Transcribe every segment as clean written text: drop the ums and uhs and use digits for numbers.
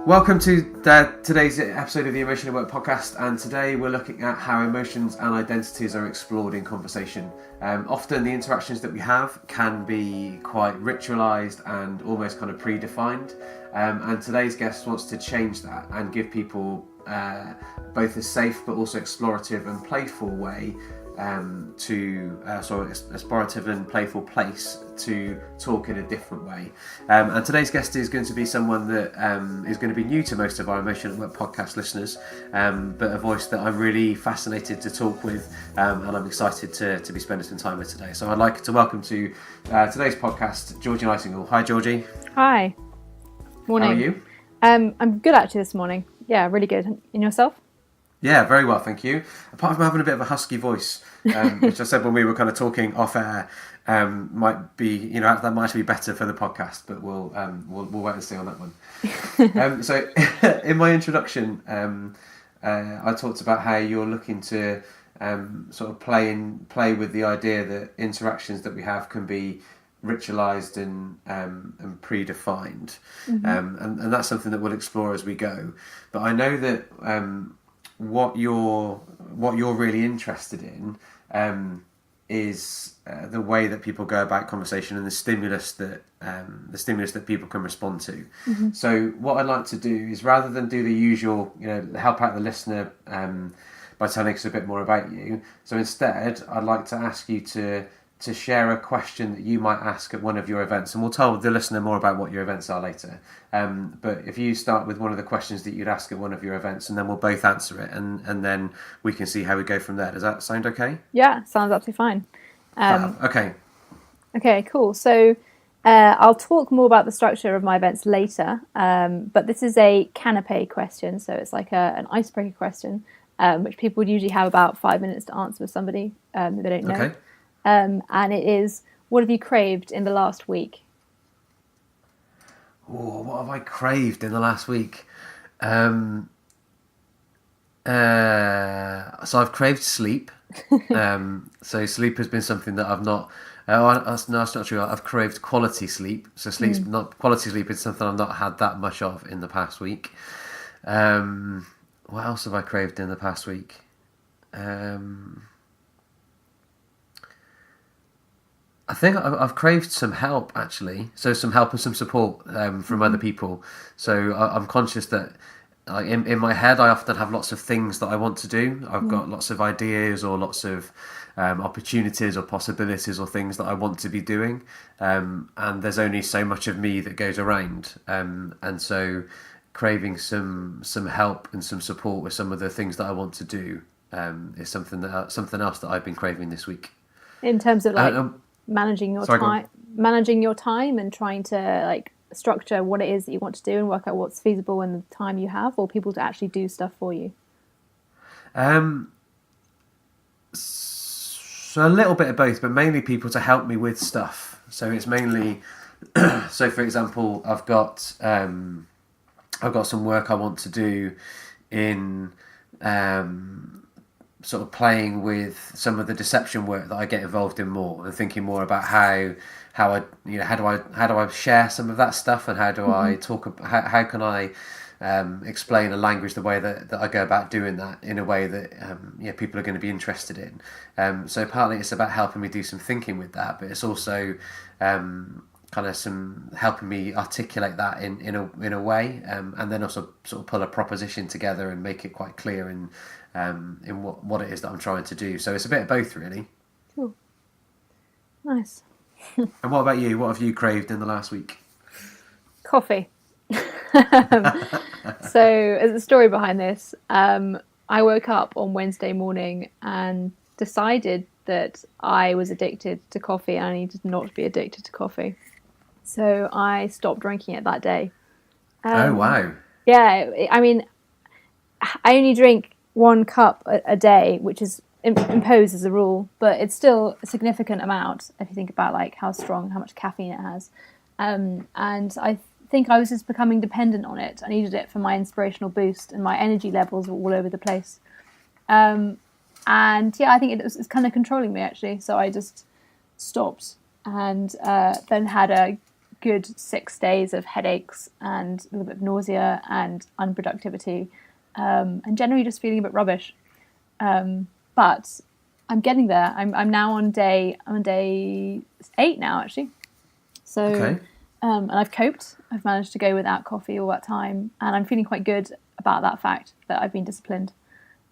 Welcome to today's episode of the Emotion at Work podcast, and today we're looking at how emotions and identities are explored in conversation. Often the interactions that we have can be quite ritualized and almost kind of predefined, and today's guest wants to change that and give people both a safe but also explorative and playful way explorative and playful place to talk in a different way. And today's guest is going to be someone that is going to be new to most of our Emotion at Work podcast listeners, but a voice that I'm really fascinated to talk with, and I'm excited to be spending some time with today. So I'd like to welcome to today's podcast, Georgie Nightingall. Hi, Georgie. Hi. Morning. How are you? I'm good actually this morning. Yeah, really good. And yourself? Yeah, very well, thank you. Apart from having a bit of a husky voice, which I said when we were kind of talking off air, might be, that might actually be better for the podcast, but we'll wait and see on that one. So, in my introduction, I talked about how you're looking to sort of play with the idea that interactions that we have can be ritualized and predefined, and that's something that we'll explore as we go. But I know that what you're really interested in is the way that people go about conversation and the stimulus that people can respond to. So what I'd like to do is, rather than do the usual, help out the listener by telling us a bit more about you, so instead I'd like to ask you to share a question that you might ask at one of your events, and we'll tell the listener more about what your events are later. But if you start with one of the questions that you'd ask at one of your events, and then we'll both answer it, and then we can see how we go from there. Does that sound okay? Yeah, sounds absolutely fine. Okay. Okay, cool. So I'll talk more about the structure of my events later, but this is a canapé question, so it's like an icebreaker question, which people would usually have about 5 minutes to answer with somebody that they don't know. Okay. And it is, what have you craved in the last week? Oh, what have I craved in the last week? So I've craved sleep. So sleep has been something that I've not. No, that's not true. I've craved quality sleep. So quality sleep is something I've not had that much of in the past week. What else have I craved in the past week? I think I've craved some help, actually. So some help and some support from other people. So I'm conscious that in my head, I often have lots of things that I want to do. I've got lots of ideas or lots of opportunities or possibilities or things that I want to be doing. And there's only so much of me that goes around. And so craving some help and some support with some of the things that I want to do is something else that I've been craving this week. In terms of managing your time and trying to structure what it is that you want to do and work out what's feasible in the time you have, or people to actually do stuff for you? So a little bit of both, but mainly people to help me with stuff. So it's mainly so for example, I've got some work I want to do in sort of playing with some of the deception work that I get involved in more, and thinking more about how I how do I share some of that stuff, and how do I talk, how can I explain a language the way that I go about doing that in a way that people are going to be interested in. So partly it's about helping me do some thinking with that, but it's also kind of some helping me articulate that in a way, and then also sort of pull a proposition together and make it quite clear in what it is that I'm trying to do. So it's a bit of both, really. Cool. Nice. And what about you? What have you craved in the last week? Coffee. So as a story behind this, I woke up on Wednesday morning and decided that I was addicted to coffee and I needed not to be addicted to coffee. So I stopped drinking it that day. Oh, wow. Yeah, I mean, I only drink 1 cup a day, which is imposed as a rule, but it's still a significant amount if you think about how much caffeine it has. And I think I was just becoming dependent on it. I needed it for my inspirational boost, and my energy levels were all over the place. And yeah, I think it's kind of controlling me, actually. So I just stopped, and then had a good 6 days of headaches and a little bit of nausea and unproductivity, and generally just feeling a bit rubbish. But I'm getting there. I'm now on day 8 now, actually. So, Okay. And I've coped. I've managed to go without coffee all that time, and I'm feeling quite good about that fact that I've been disciplined,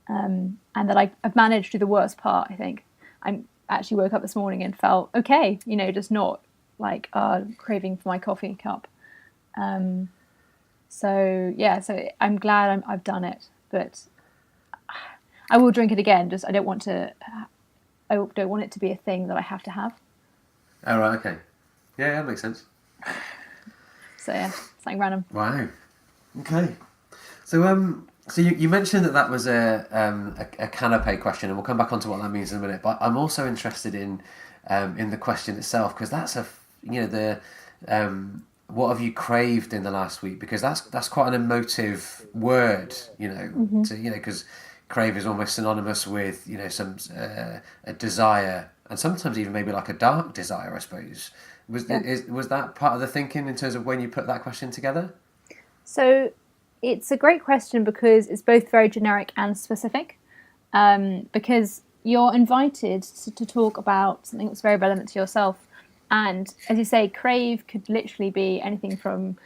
and that I've managed through the worst part. I think I actually woke up this morning and felt okay. Just not like craving for my coffee cup. So I'm glad I've done it, but I will drink it again. Just I don't want it to be a thing that I have to have. Oh, right, okay. Yeah, that makes sense. So yeah, something random. Wow. Okay. So you mentioned that was a canapé question, and we'll come back onto what that means in a minute. But I'm also interested in the question itself, because that's what have you craved in the last week? Because that's quite an emotive word, because crave is almost synonymous with some a desire, and sometimes even maybe like a dark desire, I suppose. Was that part of the thinking in terms of when you put that question together? So it's a great question because it's both very generic and specific. Because you're invited to talk about something that's very relevant to yourself. And as you say, crave could literally be anything from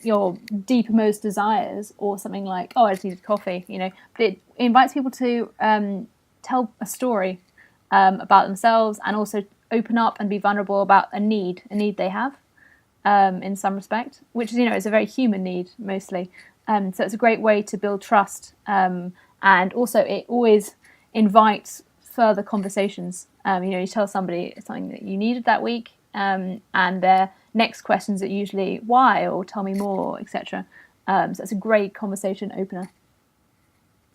your deepermost desires, or something like, I just needed coffee, But it invites people to tell a story about themselves, and also open up and be vulnerable about a need they have in some respect, which is a very human need mostly. So it's a great way to build trust, and also it always invites further conversations. You tell somebody something that you needed that week, and their next questions are usually why, or tell me more, etc. So it's a great conversation opener.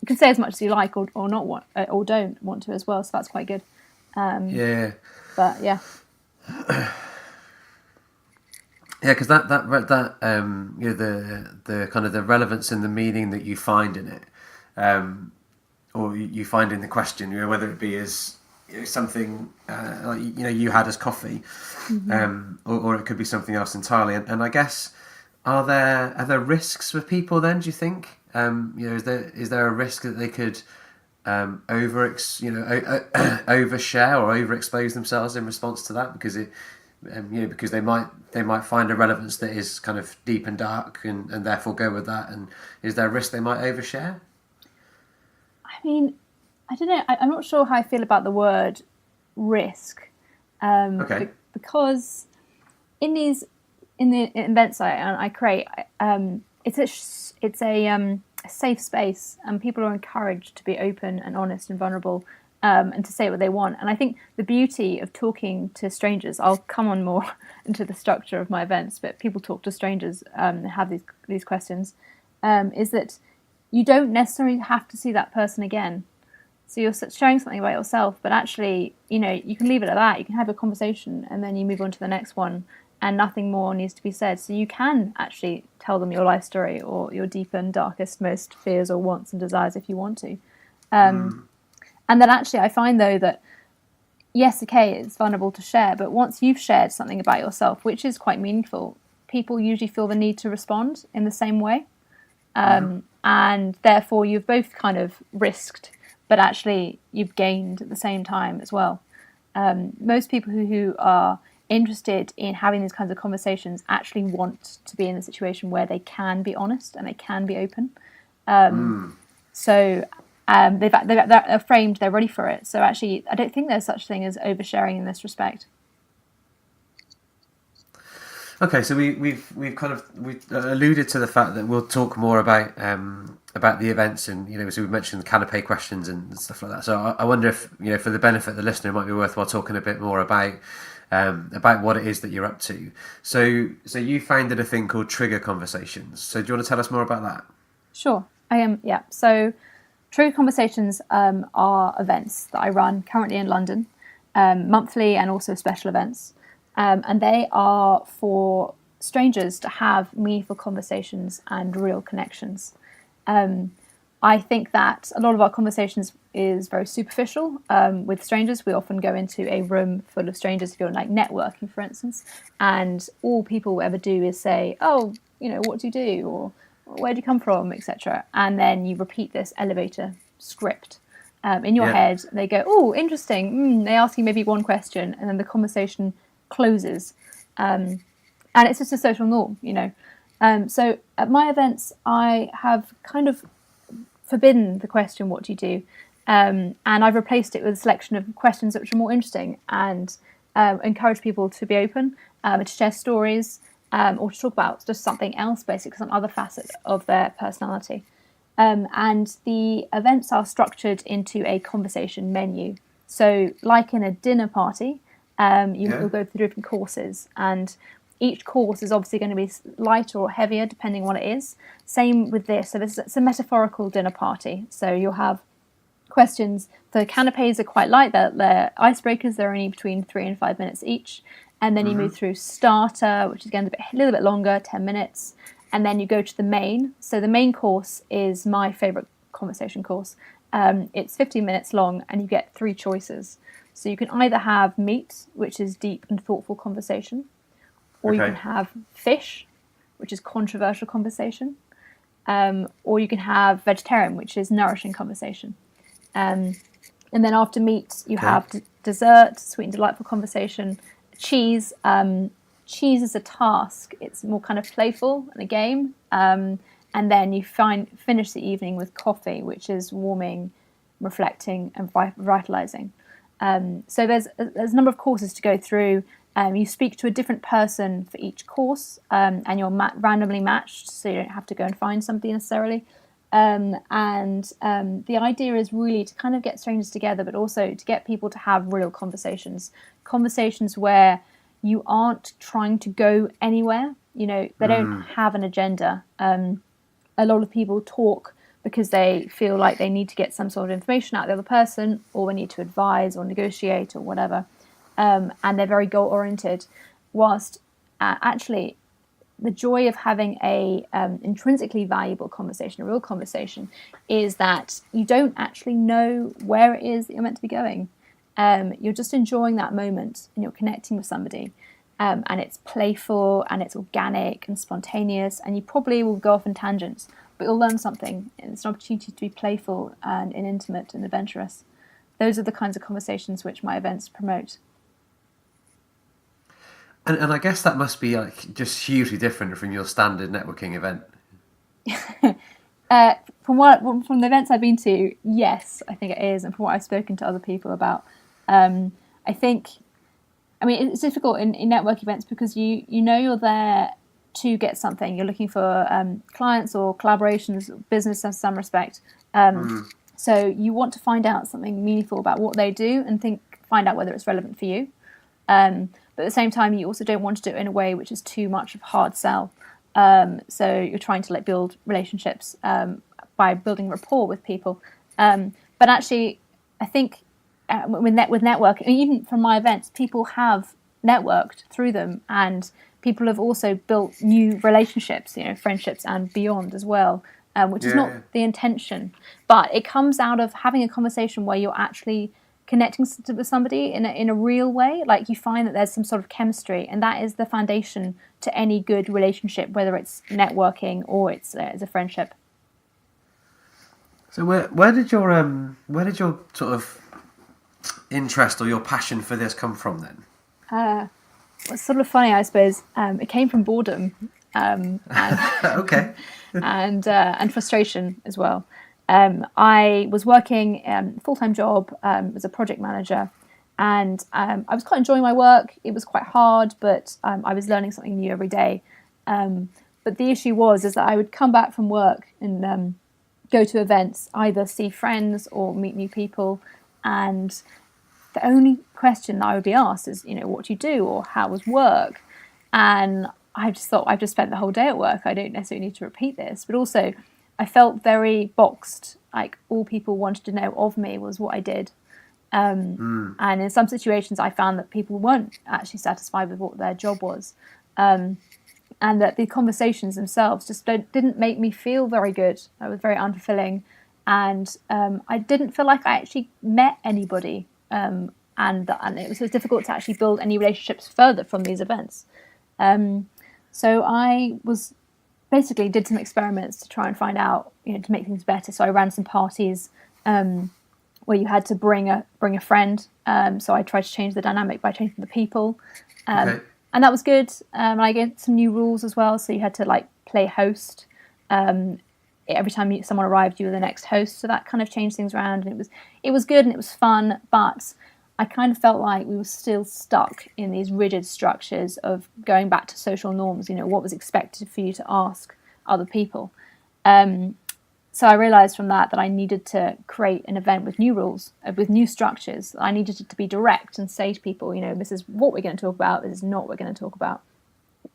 You can say as much as you like, or not want, or don't want to as well. So that's quite good. Yeah. But yeah. Yeah, because that the kind of the relevance and the meaning that you find in it, or you find in the question, whether it be as something like you had as coffee, or it could be something else entirely. And I guess are there risks for people then? Do you think is there a risk that they could overshare or overexpose themselves in response to that, because because they might find a relevance that is kind of deep and dark, and therefore go with that, and is there a risk they might overshare? I mean, I don't know. I'm not sure how I feel about the word risk, Okay. because in the events I create, it's a safe space, and people are encouraged to be open and honest and vulnerable, and to say what they want. And I think the beauty of talking to strangers, I'll come on more into the structure of my events, but people talk to strangers, have these questions, is that you don't necessarily have to see that person again. So you're sharing something about yourself, but actually, you can leave it at that. You can have a conversation, and then you move on to the next one, and nothing more needs to be said. So you can actually tell them your life story, or your deeper and darkest, most fears or wants and desires, if you want to. And then actually I find, though, that yes, okay, it's vulnerable to share, but once you've shared something about yourself, which is quite meaningful, people usually feel the need to respond in the same way. And therefore you've both kind of risked, but actually you've gained at the same time as well. Most people who are interested in having these kinds of conversations actually want to be in a situation where they can be honest and they can be open. So they're framed, they're ready for it. So actually, I don't think there's such thing as oversharing in this respect. Okay, so we've alluded to the fact that we'll talk more about the events, and so we've mentioned canapé questions and stuff like that. So I wonder if for the benefit of the listener, it might be worthwhile talking a bit more about what it is that you're up to. So you founded a thing called Trigger Conversations. So do you want to tell us more about that? Sure, I am. Yeah. So Trigger Conversations are events that I run currently in London, monthly, and also special events. And they are for strangers to have meaningful conversations and real connections. I think that a lot of our conversations is very superficial. With strangers, we often go into a room full of strangers if you're like networking, for instance, and all people will ever do is say, "Oh, what do you do?" or "Where do you come from?" etc. And then you repeat this elevator script in your head. They go, "Oh, interesting." They ask you maybe one question, and then the conversation closes, and it's just a social norm, So at my events, I have kind of forbidden the question, "What do you do?" And I've replaced it with a selection of questions which are more interesting and encourage people to be open, to share stories, or to talk about just something else, basically some other facet of their personality. And the events are structured into a conversation menu. So like in a dinner party, you'll go through different courses, and each course is obviously going to be lighter or heavier depending on what it is. Same with this. So it's a metaphorical dinner party. So you'll have questions. The canapes are quite light. They're icebreakers. They're only between 3 and 5 minutes each. And then you move through starter, which is again a little bit longer, 10 minutes. And then you go to the main. So the main course is my favourite conversation course. It's 15 minutes long, and you get 3 choices. So you can either have meat, which is deep and thoughtful conversation, or you can have fish, which is controversial conversation, or you can have vegetarian, which is nourishing conversation. And then after meat, you have dessert, sweet and delightful conversation, cheese. Cheese is a task. It's more kind of playful and a game. And then you finish the evening with coffee, which is warming, reflecting, and revitalizing. So there's a number of courses to go through. You speak to a different person for each course, and you're randomly matched, so you don't have to go and find somebody necessarily. The idea is really to kind of get strangers together, but also to get people to have real conversations where you aren't trying to go anywhere. They don't have an agenda. A lot of people talk because they feel like they need to get some sort of information out of the other person, or they need to advise or negotiate or whatever. And they're very goal-oriented, whilst actually the joy of having a intrinsically valuable conversation, a real conversation, is that you don't actually know where it is that you're meant to be going. You're just enjoying that moment, and you're connecting with somebody, and it's playful and it's organic and spontaneous, and you probably will go off in tangents, but you'll learn something, and it's an opportunity to be playful and intimate and adventurous. Those are the kinds of conversations which my events promote. And I guess that must be like just hugely different from your standard networking event. From the events I've been to, yes, I think it is, and from what I've spoken to other people about, it's difficult in network events because you're there to get something. You're looking for clients or collaborations, business in some respect. So you want to find out something meaningful about what they do and find out whether it's relevant for you. But at the same time, you also don't want to do it in a way which is too much of a hard sell. So you're trying to build relationships by building rapport with people. But actually, I think with networking, even from my events, people have networked through them, and people have also built new relationships, friendships and beyond as well, which is not the intention. But it comes out of having a conversation where you're actually connecting with somebody in a real way. Like you find that there's some sort of chemistry, and that is the foundation to any good relationship, whether it's networking or it's a friendship. So where did your sort of interest or your passion for this come from then? It's sort of funny, I suppose. It came from boredom, and okay, and frustration as well. I was working full-time job as a project manager, and I was quite enjoying my work. It was quite hard, but I was learning something new every day. But the issue is that I would come back from work and go to events, either see friends or meet new people, and the only question I would be asked is, what do you do, or how was work? And I just thought, I've just spent the whole day at work. I don't necessarily need to repeat this. But also, I felt very boxed. Like all people wanted to know of me was what I did. And in some situations, I found that people weren't actually satisfied with what their job was. And that the conversations themselves just didn't make me feel very good. It was very unfulfilling. and I didn't feel like I actually met anybody, and it was difficult to actually build any relationships further from these events. So I was basically did some experiments to try and find out, to make things better. So I ran some parties where you had to bring a friend. So I tried to change the dynamic by changing the people, Okay. and that was good. And I get some new rules as well. So you had to like play host. Every time someone arrived, you were the next host. So that kind of changed things around, and it was good and it was fun. But I kind of felt like we were still stuck in these rigid structures of going back to social norms. What was expected for you to ask other people. So I realised from that I needed to create an event with new rules, with new structures. I needed it to be direct and say to people, this is what we're going to talk about. This is not what we're going to talk about.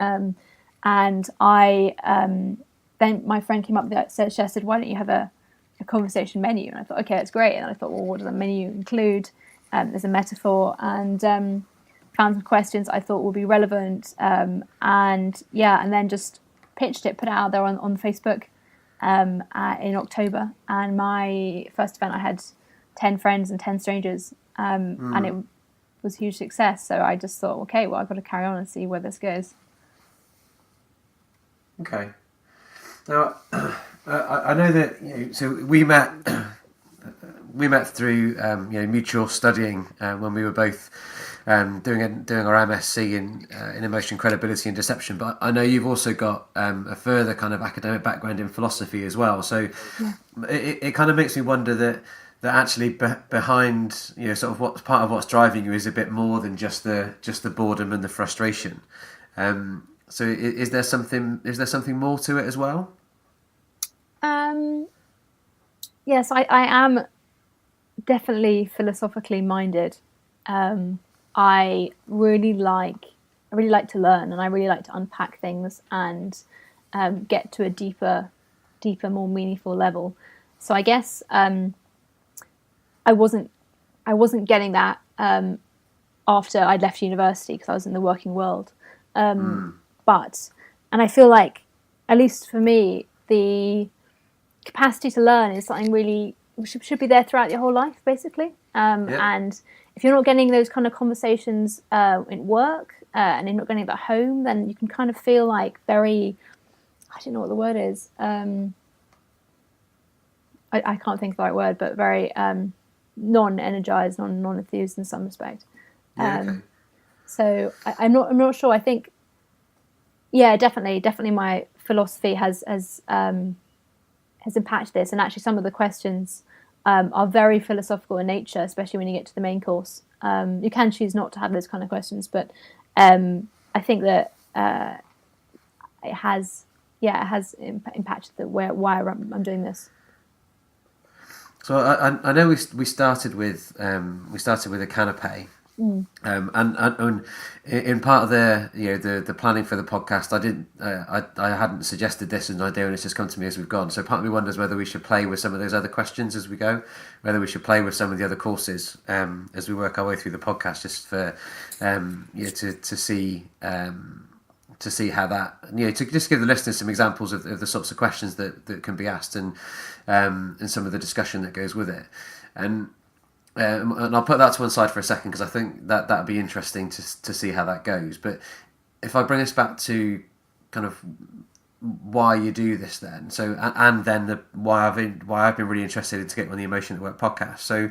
And I then my friend came up with that, suggested, why don't you have a conversation menu? And I thought, okay, that's great. And I thought, well, what does the menu include? There's a metaphor, and found some questions I thought would be relevant. And then just pitched it, put it out there on Facebook in October. And my first event, I had 10 friends and 10 strangers, and it was a huge success. So I just thought, okay, well, I've got to carry on and see where this goes. Okay. Now, I know that so we met through mutual studying when we were both doing our MSc in emotion, credibility, and deception. But I know you've also got a further kind of academic background in philosophy as well. So it kind of makes me wonder that actually behind sort of what's part of what's driving you is a bit more than just the boredom and the frustration. So is there something more to it as well? Yes, I am definitely philosophically minded. I really like to learn, and I really like to unpack things and get to a deeper, more meaningful level. So I guess I wasn't getting that after I'd left university, because I was in the working world. And I feel like, at least for me, the capacity to learn is something really should be there throughout your whole life, basically. And if you're not getting those kind of conversations in work, and you're not getting it at home, then you can kind of feel like very, I don't know what the word is. I can't think of the right word, but very non-energized, non-enthused in some respect. So I'm not sure. I think, definitely my philosophy has impacted this, and actually some of the questions are very philosophical in nature, especially when you get to the main course. You can choose not to have those kind of questions, but I think that it has impacted why I'm doing this. So I know we started with a canapé. And in part of the planning for the podcast, I hadn't suggested this as an idea, and it's just come to me as we've gone. So part of me wonders whether we should play with some of those other questions as we go, whether we should play with some of the other courses as we work our way through the podcast, just for to see how that, to just give the listeners some examples of the sorts of questions that can be asked, and some of the discussion that goes with it. And I'll put that to one side for a second, because I think that would be interesting to see how that goes. But if I bring us back to kind of why you do this, then and then why I've been really interested in to get on the Emotion at Work podcast. So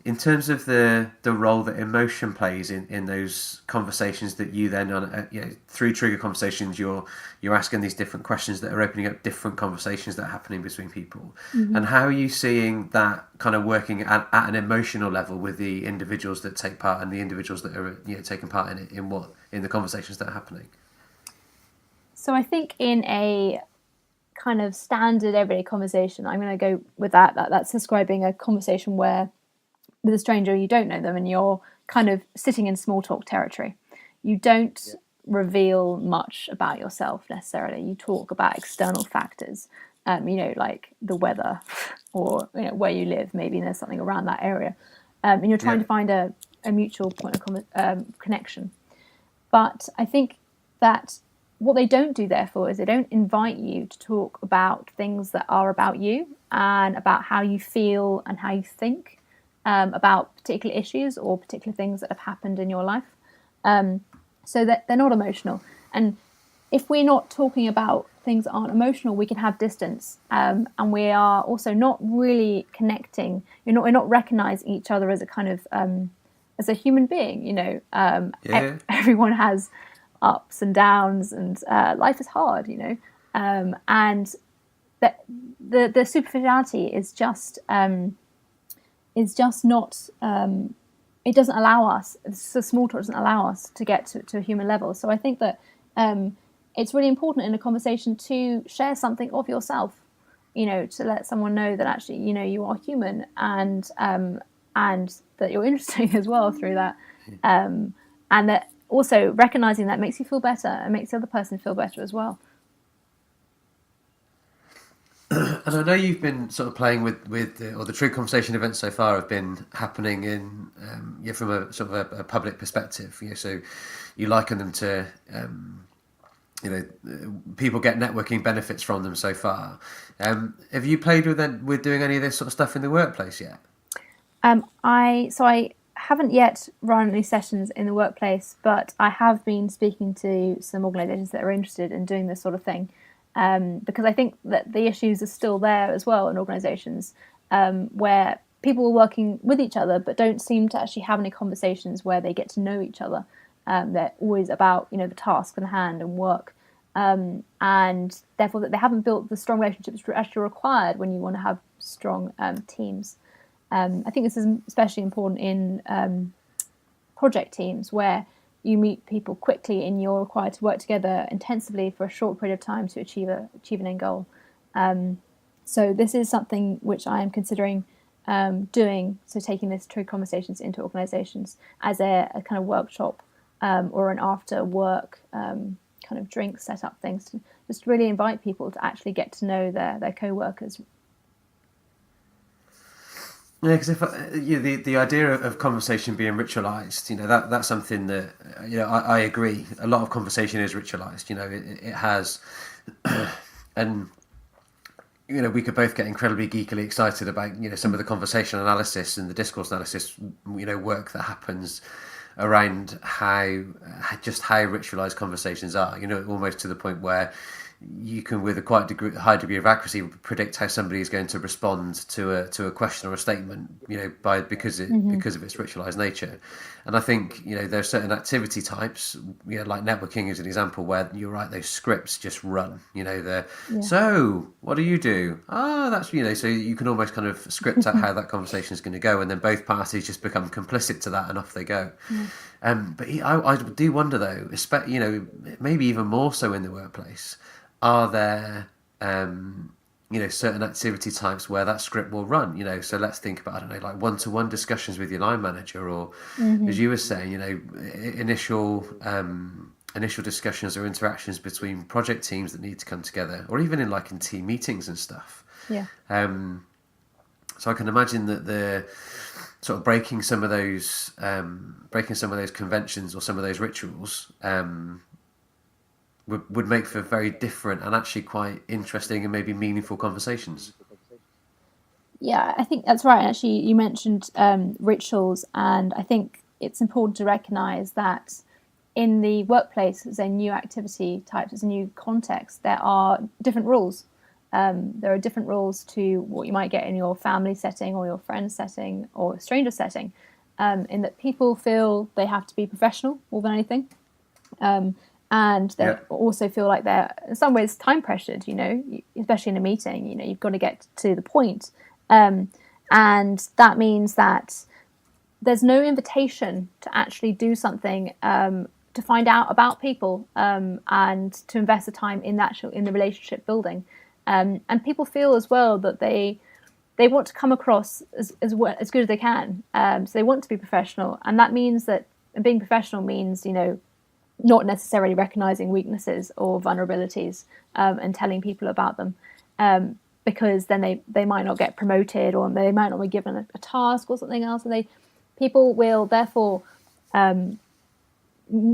in terms of the role that emotion plays in those conversations that you then through trigger conversations, you're asking these different questions that are opening up different conversations that are happening between people. And how are you seeing that kind of working at an emotional level with the individuals that take part and the individuals that are taking part in the conversations that are happening? So I think in a kind of standard everyday conversation, I'm going to go with that's describing a conversation where, with a stranger, you don't know them, and you're kind of sitting in small talk territory. You don't reveal much about yourself necessarily. You talk about external factors, like the weather or where you live. Maybe there's something around that area, and you're trying to find a mutual point of connection. But I think that what they don't do, therefore, is they don't invite you to talk about things that are about you. and about how you feel and how you think about particular issues or particular things that have happened in your life, so that they're not emotional. And if we're not talking about things that aren't emotional, we can have distance, and we are also not really connecting. We're not recognizing each other as a kind of as a human being. Everyone has ups and downs, and life is hard. And the superficiality is just not. It doesn't allow us. So small talk doesn't allow us to get to a human level. So I think that it's really important in a conversation to share something of yourself. To let someone know that actually, you are human, and that you're interesting as well through that, and that also recognizing that makes you feel better and makes the other person feel better as well. And I know you've been sort of playing with the True Conversation events so far have been happening in from a sort of a public perspective. So you liken them to people get networking benefits from them so far. Have you played with doing any of this sort of stuff in the workplace yet? I haven't yet run any sessions in the workplace, but I have been speaking to some organisations that are interested in doing this sort of thing. Because I think that the issues are still there as well in organisations, where people are working with each other but don't seem to actually have any conversations where they get to know each other. They're always about the task in hand and work, and therefore that they haven't built the strong relationships actually required when you want to have strong teams. I think this is especially important in project teams where you meet people quickly and you're required to work together intensively for a short period of time to achieve an end goal. So this is something which I am considering doing, so taking this True Conversations into organisations as a kind of workshop or an after work kind of drink set up things to just really invite people to actually get to know their co-workers. Yeah, because if the idea of conversation being ritualized, that's something that I agree. A lot of conversation is ritualized. It has, and we could both get incredibly geekily excited about some of the conversation analysis and the discourse analysis work that happens around how ritualized conversations are. Almost to the point where you can, with a high degree of accuracy, predict how somebody is going to respond to a question or a statement, because of its ritualized nature. And I think there are certain activity types, like networking is an example, where you're right, those scripts just run. So what do you do? That's so you can almost kind of script out how that conversation is going to go, and then both parties just become complicit to that, and off they go. But I do wonder though, maybe even more so in the workplace. Are there, certain activity types where that script will run? So let's think about, I don't know, like one-to-one discussions with your line manager, or as you were saying, initial discussions or interactions between project teams that need to come together, or even in team meetings and stuff. Yeah. So I can imagine that the sort of breaking some of those conventions or some of those rituals. Would make for very different and actually quite interesting and maybe meaningful conversations. Yeah, I think that's right. Actually, you mentioned rituals, and I think it's important to recognise that in the workplace, as a new activity type, as a new context, there are different rules. There are different rules to what you might get in your family setting or your friend setting or stranger setting, in that people feel they have to be professional more than anything. And they also feel like they're in some ways time pressured, especially in a meeting, you've got to get to the point. And that means that there's no invitation to actually do something, to find out about people, and to invest the time in the relationship building. And people feel as well that they want to come across as good as they can. So they want to be professional. And that means that being professional means, not necessarily recognizing weaknesses or vulnerabilities, and telling people about them, because then they might not get promoted, or they might not be given a task or something else, and people will therefore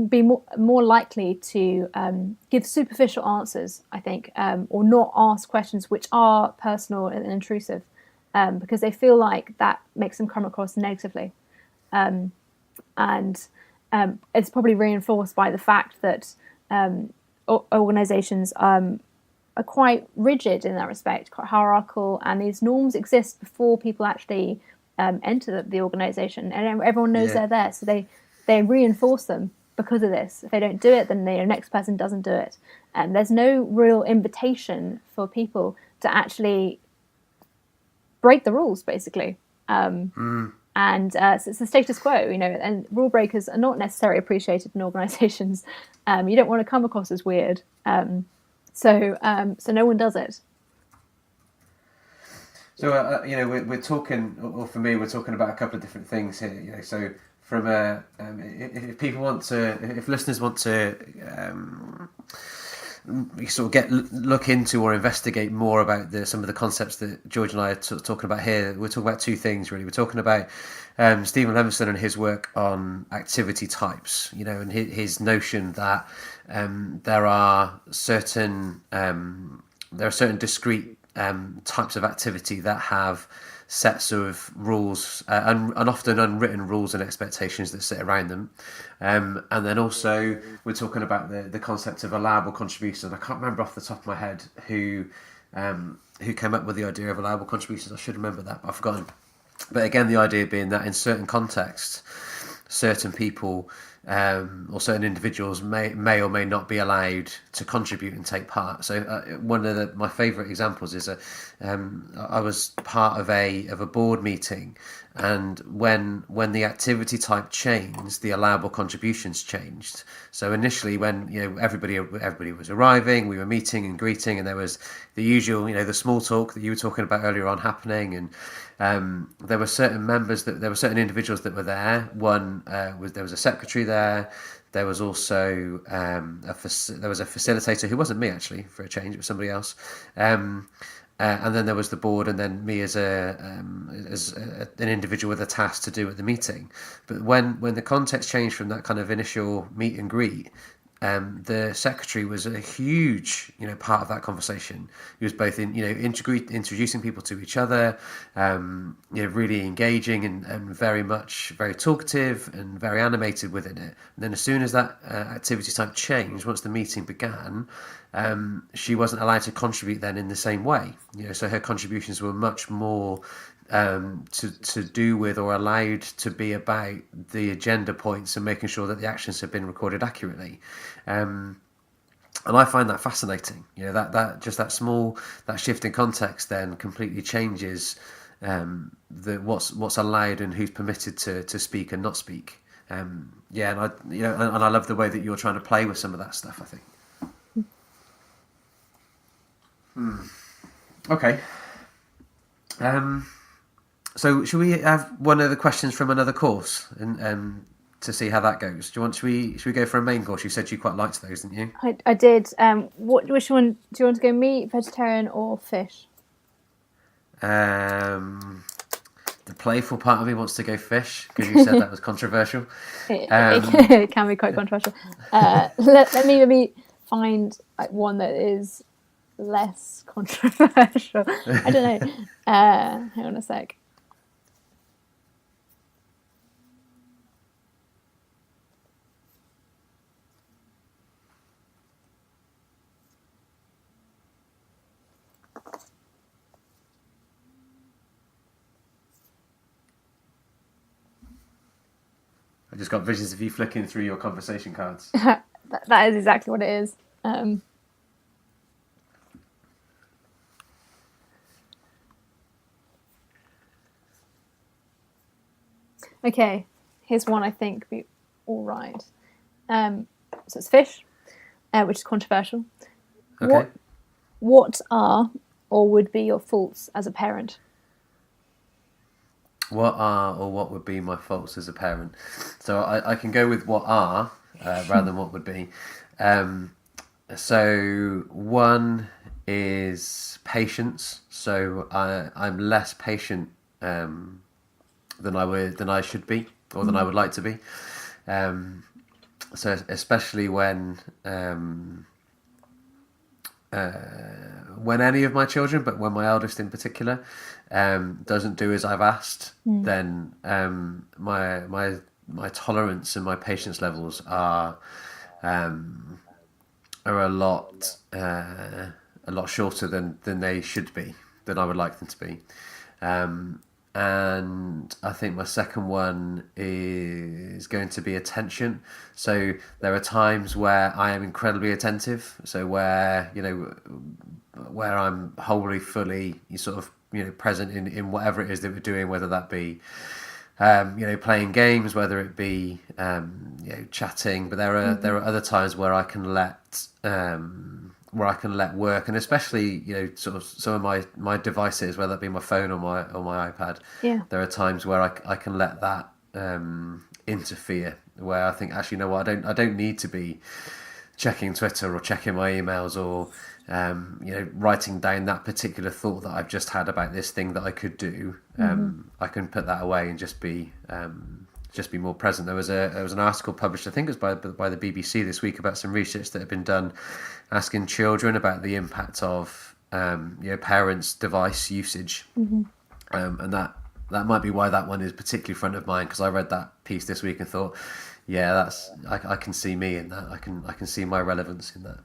be more likely to give superficial answers, I think, or not ask questions which are personal and intrusive, because they feel like that makes them come across negatively. And it's probably reinforced by the fact that organizations are quite rigid in that respect, quite hierarchical, and these norms exist before people actually enter the organization, and everyone knows they're there, so they reinforce them because of this. If they don't do it, then the next person doesn't do it, and there's no real invitation for people to actually break the rules, basically. And so it's the status quo, and rule breakers are not necessarily appreciated in organizations. You don't want to come across as weird, so no one does it. So we're talking, or for me, we're talking about a couple of different things here. So from if people want to, if listeners want to sort of look into or investigate more about some of the concepts that George and I are talking about here, we're talking about two things really. We're talking about Stephen Levinson and his work on activity types, and his notion that there are certain discrete types of activity that have sets of rules and often unwritten rules and expectations that sit around them, and then also we're talking about the concept of allowable contributions. I can't remember off the top of my head who came up with the idea of allowable contributions. I should remember that, but I've forgotten. But again, the idea being that in certain contexts, certain people or certain individuals may or may not be allowed to contribute and take part. So one of my favourite examples is I was part of a board meeting, and when the activity type changed, the allowable contributions changed. So initially, when everybody was arriving, we were meeting and greeting, and there was the usual the small talk that you were talking about earlier on happening, and there were certain individuals that were there. There was a secretary there. There was also a facilitator who wasn't me actually, for a change. It was somebody else. And then there was the board, and then me as an individual with a task to do at the meeting. But when the context changed from that kind of initial meet and greet, the secretary was a huge, part of that conversation. He was both introducing people to each other, really engaging and very talkative and very animated within it. And then as soon as that activity type changed, once the meeting began, she wasn't allowed to contribute then in the same way. So her contributions were much more to do with, or allowed to be about, the agenda points and making sure that the actions have been recorded accurately. And I find that fascinating. That shift in context then completely changes what's allowed and who's permitted to speak and not speak. And I love the way that you're trying to play with some of that stuff, I think. Okay. So should we have one of the questions from another course and to see how that goes? Should we go for a main course? You said you quite liked those, didn't you? I did. Which one do you want to go? Meat, vegetarian, or fish? The playful part of me wants to go fish, because you said that was controversial. It can be quite controversial. Let me maybe find one that is less controversial. I don't know. Hang on a sec. I just got visions of you flicking through your conversation cards. That is exactly what it is. Okay, here's one I think be all right. So it's fish, which is controversial. Okay. What are or would be your faults as a parent? What are or what would be my faults as a parent? So I can go with what are rather than what would be. So one is patience. So I'm less patient than I should be, or than I would like to be. So especially when any of my children, but when my eldest in particular, doesn't do as I've asked, then my tolerance and my patience levels are a lot shorter than they should be, than I would like them to be. And I think my second one is going to be attention. So there are times where I am incredibly attentive. So where I'm wholly, fully, sort of, present in whatever it is that we're doing, whether that be, playing games, whether it be, chatting. But there are other times where I can let work, and especially sort of some of my devices, whether that be my phone or my iPad. Yeah. There are times where I can let that interfere, where I think, actually, what, I don't need to be checking Twitter or checking my emails or writing down that particular thought that I've just had about this thing that I could do. I can put that away and just be more present. There was an article published, I think it was by the BBC this week, about some research that had been done asking children about the impact of parents' device usage, and that might be why that one is particularly front of mind, because I read that piece this week and thought, I can see me in that. I can see my relevance in that.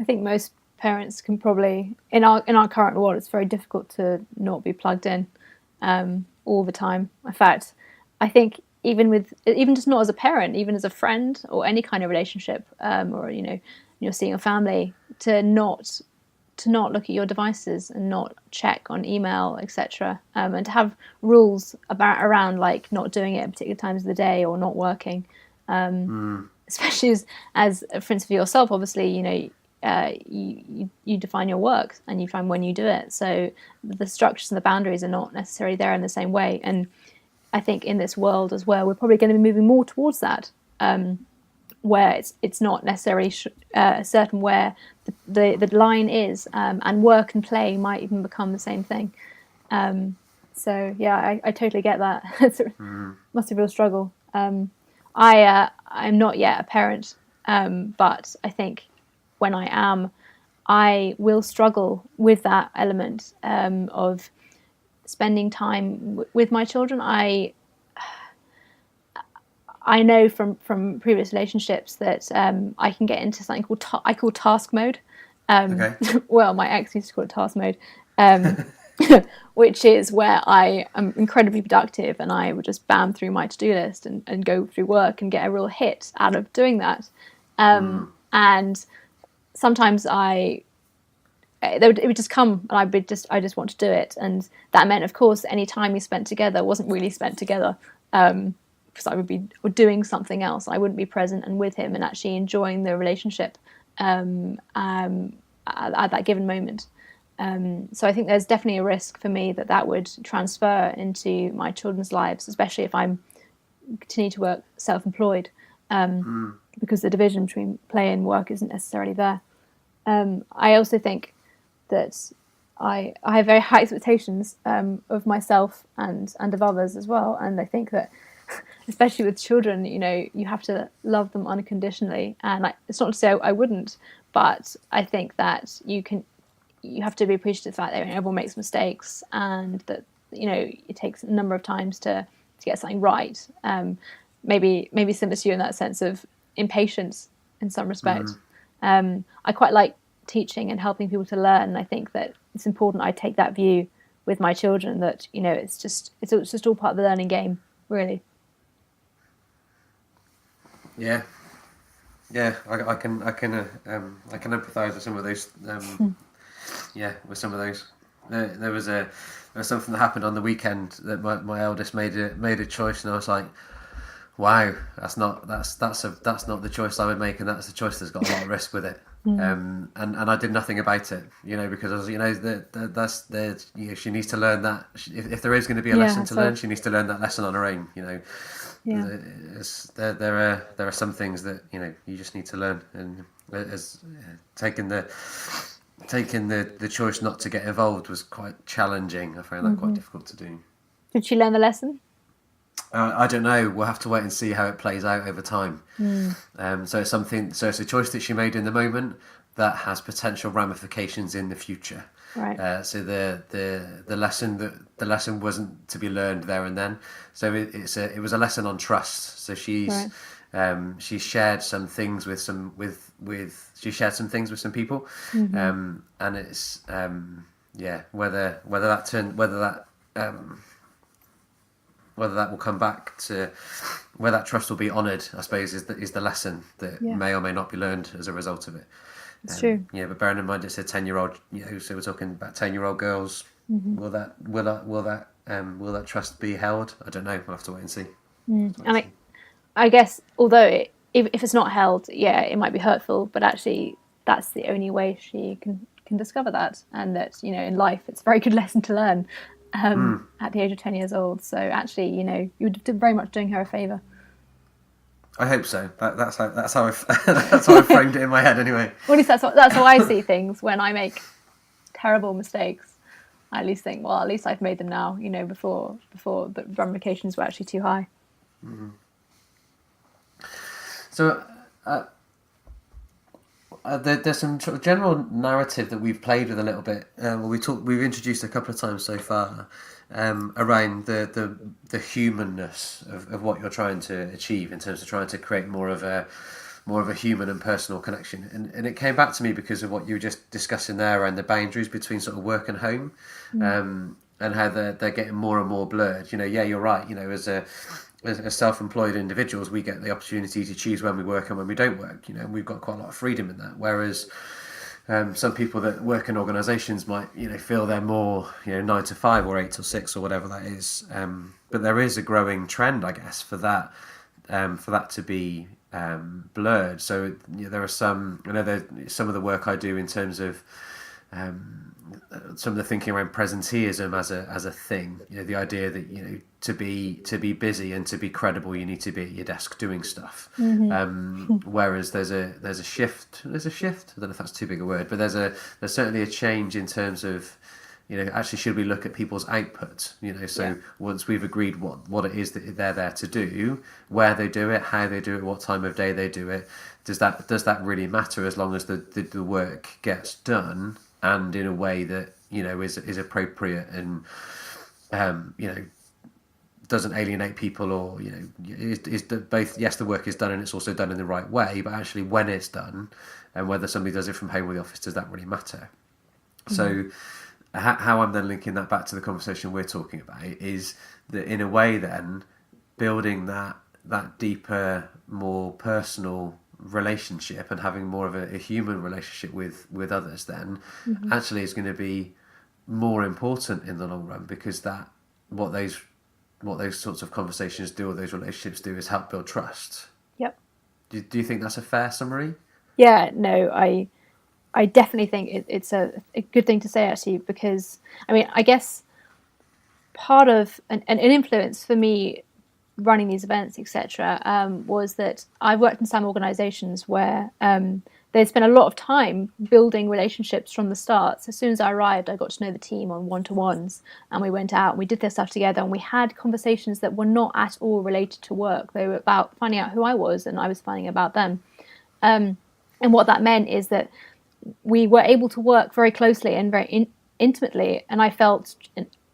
I think most parents can probably, in our current world, it's very difficult to not be plugged in all the time. In fact, I think even just not as a parent, even as a friend or any kind of relationship, or you're seeing a family, to not look at your devices and not check on email, etc., and to have rules around like not doing it at particular times of the day or not working, especially as for instance for yourself. Obviously, you define your work and you find when you do it, so the structures and the boundaries are not necessarily there in the same way. And I think in this world as well, we're probably going to be moving more towards that, where it's not necessarily certain where the line is, and work and play might even become the same thing. So yeah, I totally get that. Must be a real struggle. I'm not yet a parent, but I think when I am, I will struggle with that element of spending time with my children. I know from previous relationships that I can get into something I call task mode. Okay. Well, my ex used to call it task mode, which is where I am incredibly productive and I would just bam through my to-do list and go through work and get a real hit out of doing that. And sometimes it would just come and I just want to do it. And that meant, of course, any time we spent together wasn't really spent together. Because I would be doing something else. I wouldn't be present and with him and actually enjoying the relationship at that given moment. So I think there's definitely a risk for me that would transfer into my children's lives, especially if I'm continue to work self-employed, because the division between play and work isn't necessarily there. I also think that I have very high expectations of myself and of others as well, and I think that especially with children, you have to love them unconditionally. And it's not to say I wouldn't, but I think that you have to be appreciative of the fact that everyone makes mistakes, and that it takes a number of times to get something right. Maybe similar to you in that sense of impatience in some respect. I quite like teaching and helping people to learn. And I think that it's important I take that view with my children, that it's just all part of the learning game, really. Yeah, I can empathise with some of those. With some of those. There was something that happened on the weekend that my eldest made a choice, and I was like, wow, that's not the choice I would make, and that's the choice that's got a lot of risk with it. And I did nothing about it, because I was, she needs to learn that. If there is going to be a lesson to learn, she needs to learn that lesson on her own. There are some things that you just need to learn, and taking the choice not to get involved was quite challenging. I found that quite difficult to do. Did she learn the lesson? I don't know. We'll have to wait and see how it plays out over time. So it's something. So it's a choice that she made in the moment that has potential ramifications in the future. Right. So the lesson wasn't to be learned there and then. So it was a lesson on trust. So she shared some things with some people, and it's whether that will come back to where that trust will be honoured, I suppose, is the lesson that may or may not be learned as a result of it. It's true. Yeah, but bearing in mind it's a 10-year-old, so we're talking about 10-year-old girls. Will that trust be held? I don't know. We'll have to wait and see. And I guess, although if it's not held, it might be hurtful, but actually that's the only way she can discover that, and that in life it's a very good lesson to learn at the age of 10 years old. So actually, you would very much doing her a favour. I hope so. That's how I framed it in my head anyway. Well, at least that's how I see things when I make terrible mistakes. I at least think, well, at least I've made them now, before the ramifications were actually too high. Mm-hmm. So there's some sort of general narrative that we've played with a little bit. We've introduced a couple of times so far around the humanness of what you're trying to achieve in terms of trying to create more of a human and personal connection. And it came back to me because of what you were just discussing there around the boundaries between sort of work and home, and how they're getting more and more blurred. You're right. As self-employed individuals, we get the opportunity to choose when we work and when we don't work. And we've got quite a lot of freedom in that. Whereas some people that work in organisations might, feel they're more, 9 to 5 or 8 to 6 or whatever that is. But there is a growing trend, I guess, for that to be blurred. So there are some of the work I do in terms of some of the thinking around presenteeism as a thing. The idea that to be busy and to be credible, you need to be at your desk doing stuff. Whereas there's a shift. I don't know if that's too big a word, but there's certainly a change in terms of actually should we look at people's output? Once we've agreed what it is that they're there to do, where they do it, how they do it, what time of day they do it, does that really matter as long as the work gets done and in a way that is appropriate and doesn't alienate people, or is both, yes, the work is done and it's also done in the right way, but actually when it's done and whether somebody does it from home or the office, does that really matter? So how I'm then linking that back to the conversation we're talking about is that in a way then building that deeper, more personal relationship and having more of a human relationship with others then actually is going to be more important in the long run, because that what those sorts of conversations do, or those relationships do, is help build trust. Yep. Do you think that's a fair summary? Yeah, no, I definitely think it's a good thing to say, actually, because I guess part of an influence for me running these events, etc., was that I worked in some organisations where they spent a lot of time building relationships from the start. So as soon as I arrived, I got to know the team on one-to-ones, and we went out and we did this stuff together, and we had conversations that were not at all related to work. They were about finding out who I was, and I was finding out about them. And what that meant is that we were able to work very closely and very intimately, and I felt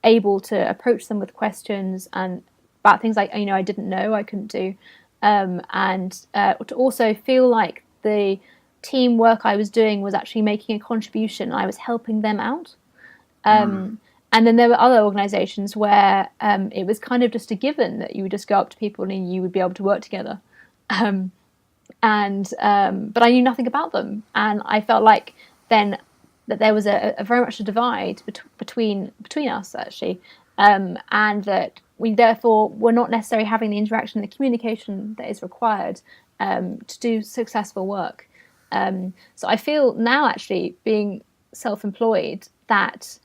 able to approach them with questions and about things like I didn't know, I couldn't do, and to also feel like the teamwork I was doing was actually making a contribution. I was helping them out. And then there were other organisations where it was kind of just a given that you would just go up to people and you would be able to work together. But I knew nothing about them, and I felt like then that there was a very much a divide between us, actually, and that we therefore were not necessarily having the interaction, the communication that is required to do successful work. So I feel now, actually, being self-employed, that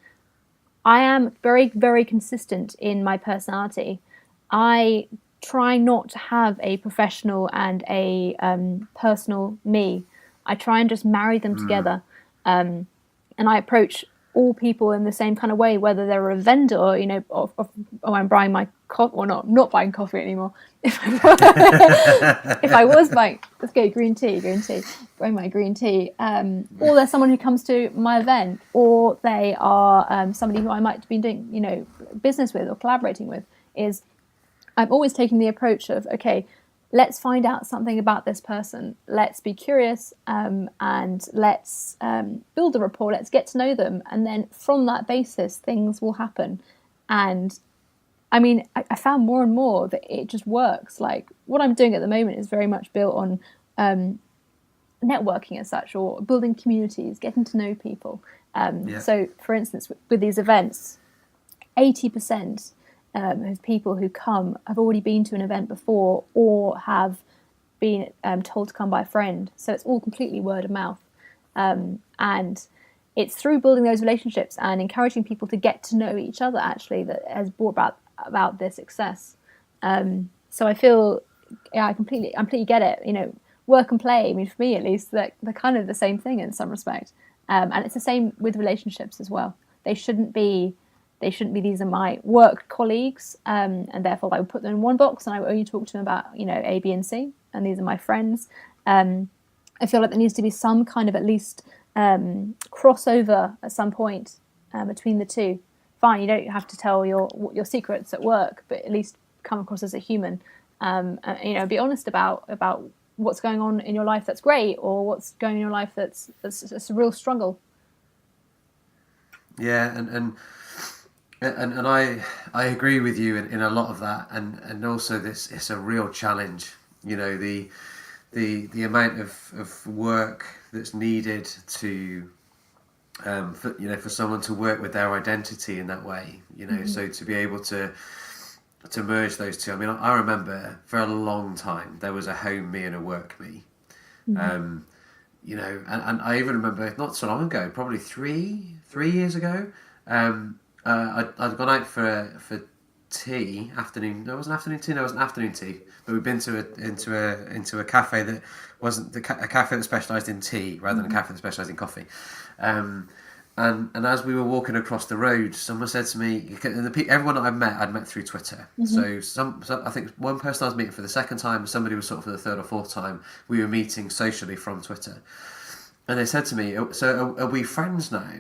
I am very, very consistent in my personality. I try not to have a professional and a personal me. I try and just marry them together. And I approach all people in the same kind of way, whether they're a vendor, you know, or I'm buying my coffee, or not buying coffee anymore. If I was buying, let's go green tea, buying my green tea, or there's someone who comes to my event, or they are somebody who I might be doing, you know, business with or collaborating with, is I'm always taking the approach of, okay, let's find out something about this person. Let's be curious, and let's build a rapport. Let's get to know them. And then from that basis, things will happen. And I mean, I found more and more that it just works. Like what I'm doing at the moment is very much built on networking as such, or building communities, getting to know people. So for instance, with these events, 80% of people who come have already been to an event before, or have been told to come by a friend. So it's all completely word of mouth. And it's through building those relationships and encouraging people to get to know each other, actually, that has brought about their success. So I feel, I completely get it. You know, work and play, I mean, for me at least, they're kind of the same thing in some respect. And it's the same with relationships as well. They shouldn't be, these are my work colleagues, and therefore I would put them in one box and I would only talk to them about, you know, A, B, and C, and these are my friends. I feel like there needs to be some kind of at least crossover at some point between the two. Fine, you don't have to tell your secrets at work, but at least come across as a human. You know, be honest about what's going on in your life that's great, or what's going on in your life that's a real struggle. Yeah, and I agree with you in a lot of that, and also this, it's a real challenge. You know, the amount of work that's needed to for someone to work with their identity in that way. You know, so to be able to merge those two. I mean, I remember for a long time there was a home me and a work me. You know, and I even remember not so long ago, probably three years ago. I'd gone out for tea, afternoon. No, it wasn't afternoon tea. No, it was an afternoon tea. But we'd been into a cafe that wasn't a cafe that specialised in tea rather than a cafe that specialised in coffee. And as we were walking across the road, someone said to me, everyone that I'd met through Twitter. So I think one person I was meeting for the second time, and somebody was sort of for the third or fourth time. We were meeting socially from Twitter, and they said to me, "So are we friends now?"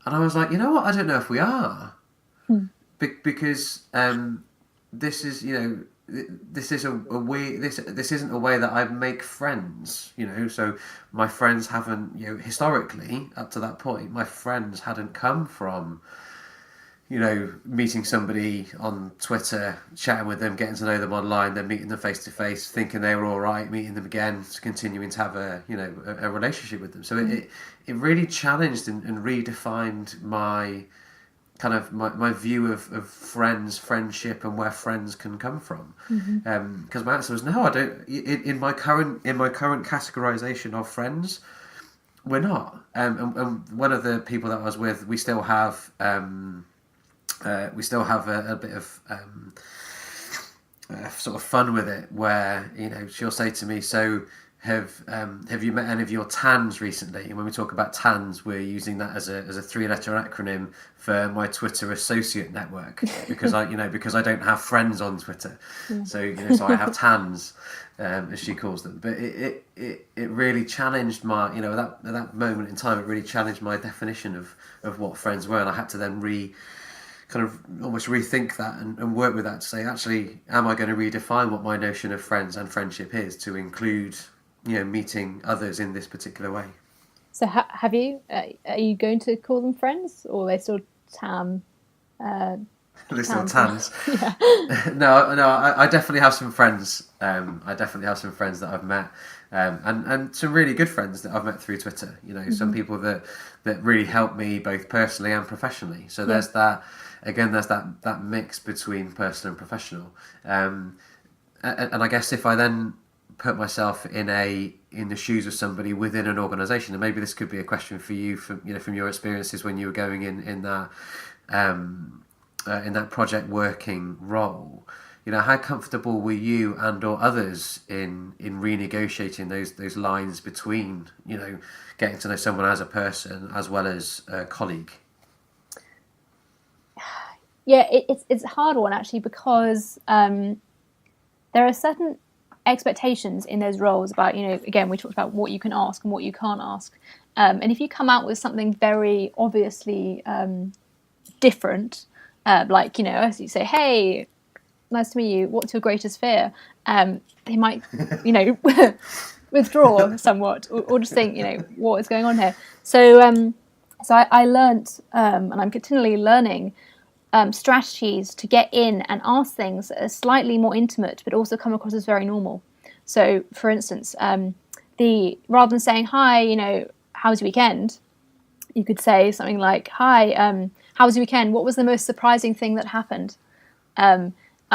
And I was like, you know what? I don't know if we are, because this is, you know, this is a way. This isn't a way that I make friends. You know, so my friends haven't, you know, historically up to that point, my friends hadn't come from, you know, meeting somebody on Twitter, chatting with them, getting to know them online, then meeting them face to face, thinking they were all right, meeting them again, continuing to have a relationship with them. So it really challenged and redefined my kind of my view of friendship, and where friends can come from. Because my answer was no, I don't. In my current categorization of friends, we're not. And one of the people that I was with, we still have a bit of sort of fun with it, where, you know, she'll say to me, so have you met any of your TANs recently? And when we talk about TANs, we're using that as a 3-letter acronym for my Twitter associate network, because I don't have friends on Twitter. So, you know, so I have TANs, as she calls them. But it really challenged my, you know, at that moment in time, it really challenged my definition of what friends were, and I had to then kind of almost rethink that and work with that to say, actually, am I going to redefine what my notion of friends and friendship is, to include, you know, meeting others in this particular way. So have you? Are you going to call them friends, or are they still TAM? They're still TANs. Yeah. No. I definitely have some friends. I definitely have some friends that I've met, and some really good friends that I've met through Twitter. You know, some people that really help me both personally and professionally. So there's that. Again, there's that mix between personal and professional. And I guess if I then put myself in the shoes of somebody within an organisation, and maybe this could be a question for you from your experiences when you were going in that project working role, how comfortable were you and or others in renegotiating those lines between, getting to know someone as a person as well as a colleague? Yeah, it's a hard one actually, because there are certain expectations in those roles about, again, we talked about what you can ask and what you can't ask. And if you come out with something very obviously different, like, as you say, hey, nice to meet you, what's your greatest fear? They might, withdraw somewhat, or just think, what is going on here? So I learnt, and I'm continually learning, strategies to get in and ask things that are slightly more intimate, but also come across as very normal. So, for instance, rather than saying, hi, how was your weekend? You could say something like, hi, how was your weekend? What was the most surprising thing that happened? And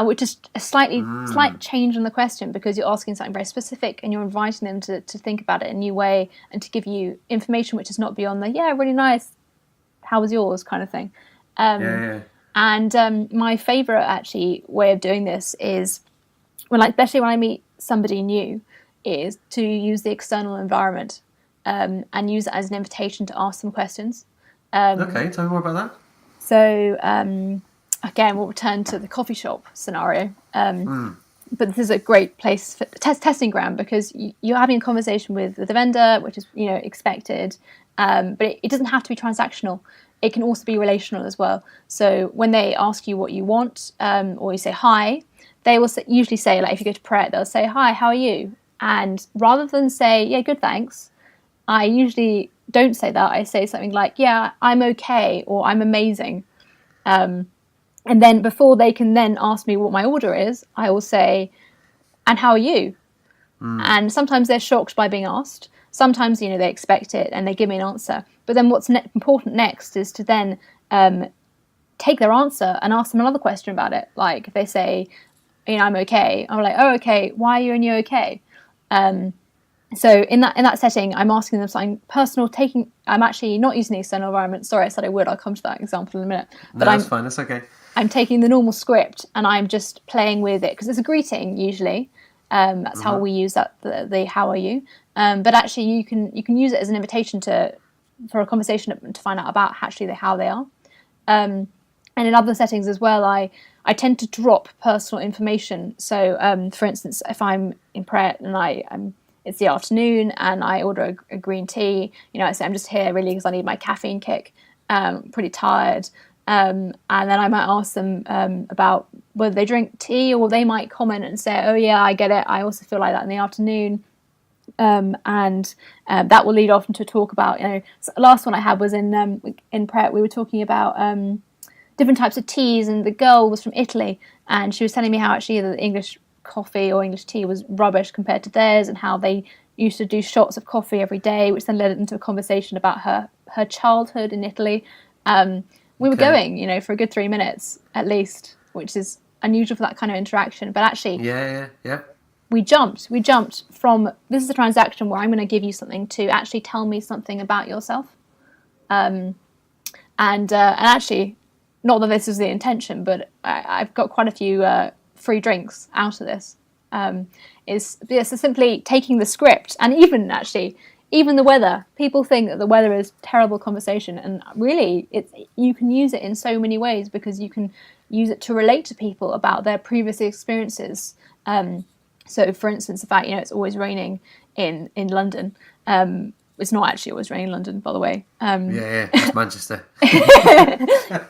which is a slight change in the question, because you're asking something very specific and you're inviting them to think about it in a new way and to give you information which is not beyond the, yeah, really nice, how was yours kind of thing. And my favourite actually way of doing this is, especially when I meet somebody new, is to use the external environment and use it as an invitation to ask some questions. Okay, tell me more about that. So again, we'll return to the coffee shop scenario. But this is a great place for testing ground, because you're having a conversation with the vendor, which is expected, but it doesn't have to be transactional. It can also be relational as well. So when they ask you what you want, or you say hi, they will usually say, like if you go to Pret, they'll say, hi, how are you? And rather than say, yeah, good, thanks, I usually don't say that. I say something like, yeah, I'm okay, or I'm amazing. And then before they can then ask me what my order is, I will say, and how are you? And sometimes they're shocked by being asked. Sometimes, they expect it and they give me an answer. But then what's important next is to then take their answer and ask them another question about it. Like if they say, I'm okay, I'm like, oh, okay, why are you okay? So in that setting, I'm asking them something personal. I'm actually not using the external environment. Sorry, I said I would. I'll come to that example in a minute. No, that's fine. That's okay. I'm taking the normal script and I'm just playing with it, because it's a greeting usually. That's how we use that. The how are you? But actually, you can use it as an invitation for a conversation to find out about actually how they are. And in other settings as well, I tend to drop personal information. So, for instance, if I'm in Pret and it's the afternoon and I order a green tea, I say I'm just here really because I need my caffeine kick. Pretty tired. And then I might ask them about whether they drink tea, or they might comment and say, oh yeah, I get it, I also feel like that in the afternoon. And that will lead off into a talk about, so the last one I had was in Pret. We were talking about different types of teas, and the girl was from Italy, and she was telling me how actually the English coffee or English tea was rubbish compared to theirs, and how they used to do shots of coffee every day, which then led into a conversation about her childhood in Italy. We were going, for a good 3 minutes at least, which is unusual for that kind of interaction. But actually, yeah. We jumped from, this is a transaction where I'm going to give you something, to actually tell me something about yourself. And actually, not that this is the intention, but I've got quite a few free drinks out of this. It's simply taking the script, and even the weather. People think that the weather is terrible conversation, and really, you can use it in so many ways, because you can use it to relate to people about their previous experiences. So, for instance, the fact it's always raining in London. It's not actually always raining in London, by the way. Yeah, it's Manchester.